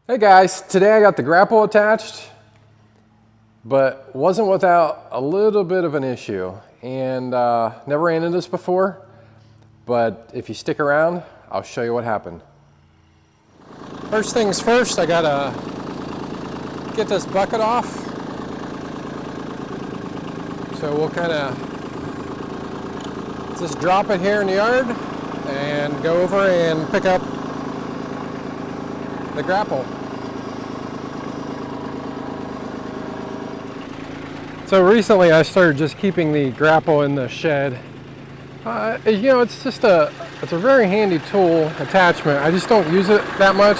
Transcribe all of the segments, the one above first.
Hey guys, today I got the Grapple attached, but wasn't without a little bit of an issue. And never ran into this before, but if you stick around, I'll show you what happened. First things first, I gotta get this bucket off. So we'll kind of just drop it here in the yard and go over and pick up the Grapple. So recently I started just keeping the Grapple in the shed. You know, it's a very handy tool attachment. I just don't use it that much.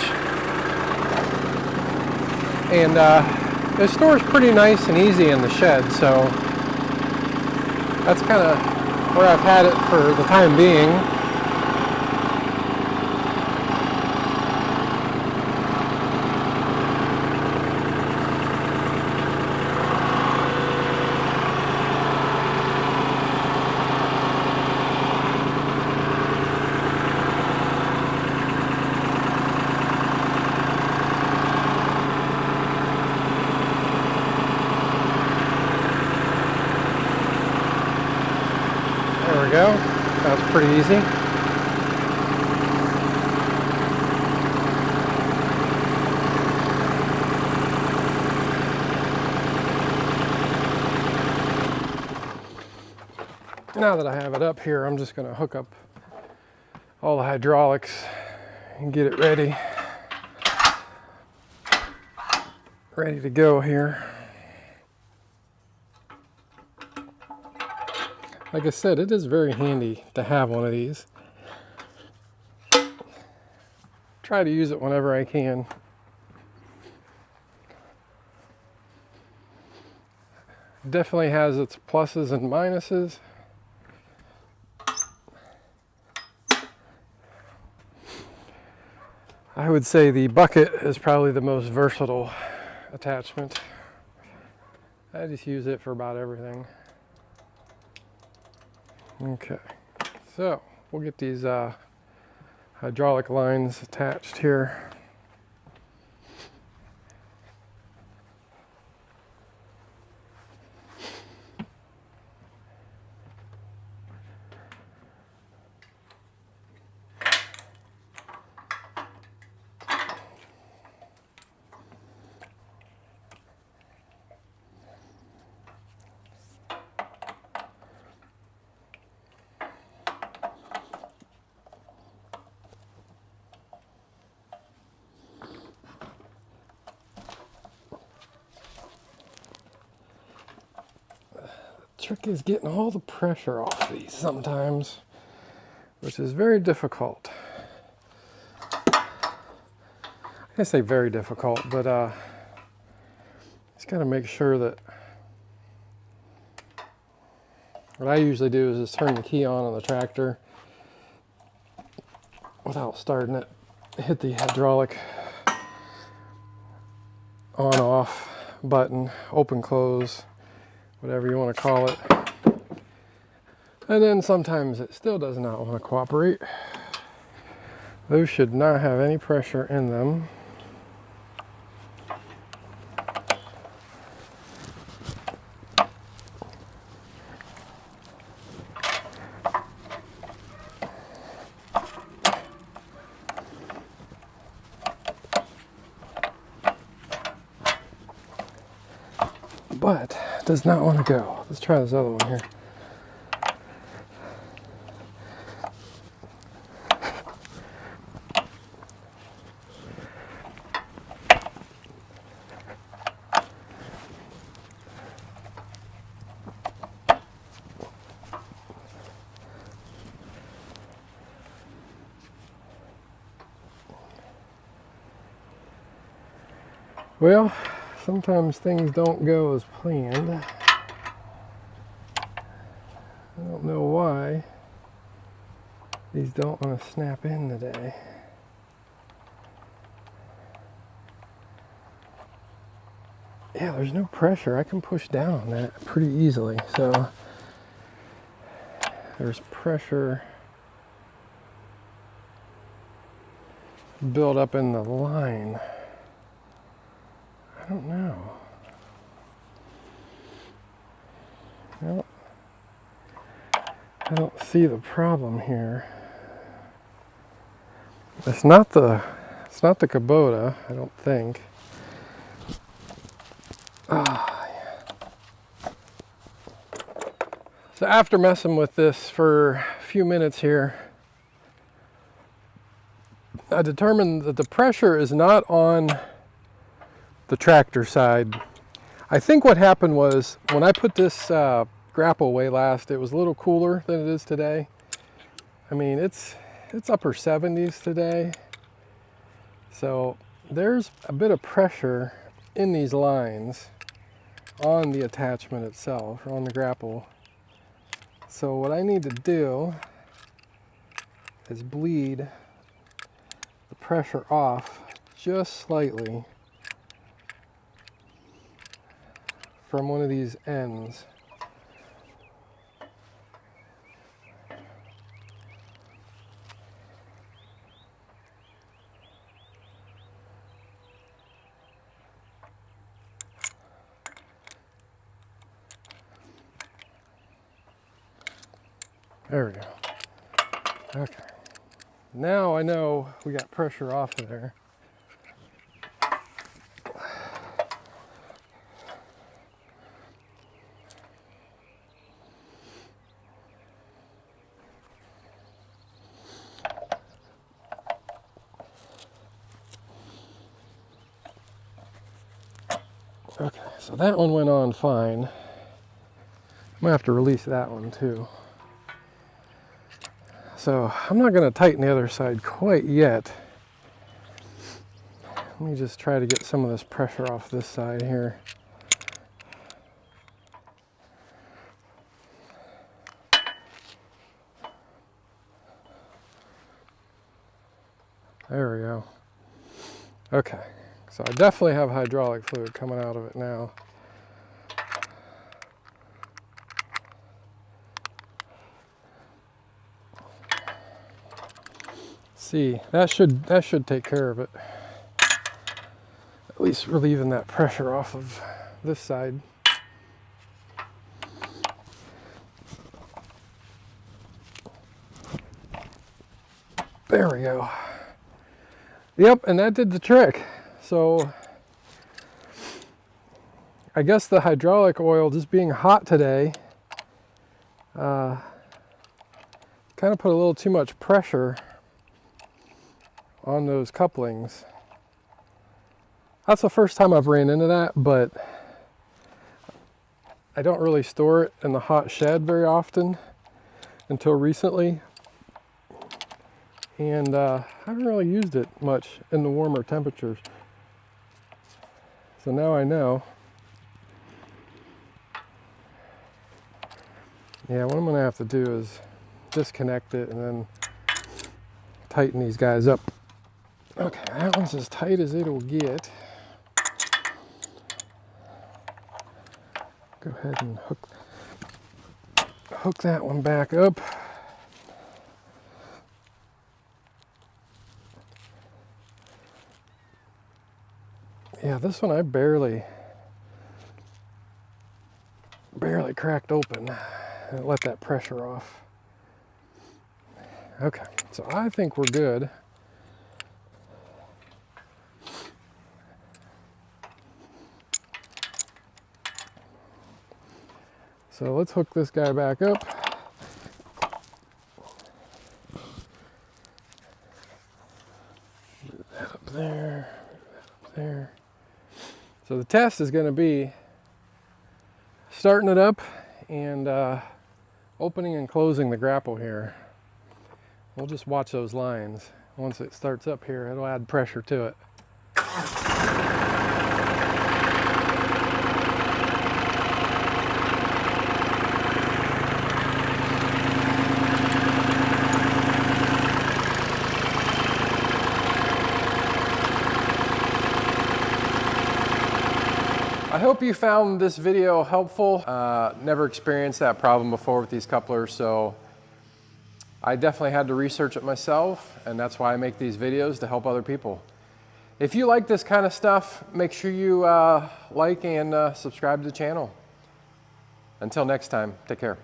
And it stores pretty nice and easy in the shed, so that's kind of where I've had it for the time being. There we go. That's pretty easy. Now that I have it up here, I'm just going to hook up all the hydraulics and get it ready to go here. Like I said, it is very handy to have one of these. Try to use it whenever I can. Definitely has its pluses and minuses. I would say the bucket is probably the most versatile attachment. I just use it for about everything. Okay, so we'll get these hydraulic lines attached here. Trick is getting all the pressure off these sometimes, which is very difficult. I say very difficult, but just got to make sure that what I usually do is just turn the key on the tractor without starting it, hit the hydraulic on off button, open close, whatever you want to call it. And then sometimes it still does not want to cooperate. Those should not have any pressure in them. But it does not want to go. Let's try this other one here. Well, sometimes things don't go as planned. I don't know why these don't want to snap in today. Yeah, there's no pressure. I can push down on that pretty easily. So there's pressure build up in the line. don't know. Well, I don't see the problem here. It's not the Kubota, I don't think. So after messing with this for a few minutes here, I determined that the pressure is not on the tractor side. I think what happened was when I put this Grapple away last, it was a little cooler than it is today. I mean, it's upper 70s today. So there's a bit of pressure in these lines on the attachment itself, or on the Grapple. So what I need to do is bleed the pressure off just slightly from one of these ends. There we go. Okay. Now I know we got pressure off of there. Okay, so that one went on fine. I'm gonna have to release that one too. So I'm not going to tighten the other side quite yet. Let me just try to get some of this pressure off this side here. There we go. Okay, so I definitely have hydraulic fluid coming out of it now. See, that should take care of it. At least relieving that pressure off of this side. There we go. Yep, and that did the trick. So I guess the hydraulic oil just being hot today kind of put a little too much pressure on those couplings. That's the first time I've ran into that, but I don't really store it in the hot shed very often until recently. And I haven't really used it much in the warmer temperatures. So now I know. Yeah, what I'm gonna have to do is disconnect it and then tighten these guys up. Okay, that one's as tight as it will get. Go ahead and hook that one back up. Yeah, this one I barely cracked open and let that pressure off. Okay, so I think we're good. So let's hook this guy back up. Move that up there, move that up there. So the test is going to be starting it up and opening and closing the Grapple here. We'll just watch those lines. Once it starts up here, it'll add pressure to it. I hope you found this video helpful. Never experienced that problem before with these couplers, so I definitely had to research it myself, and that's why I make these videos, to help other people. If you like this kind of stuff, make sure you like and subscribe to the channel. Until next time, take care.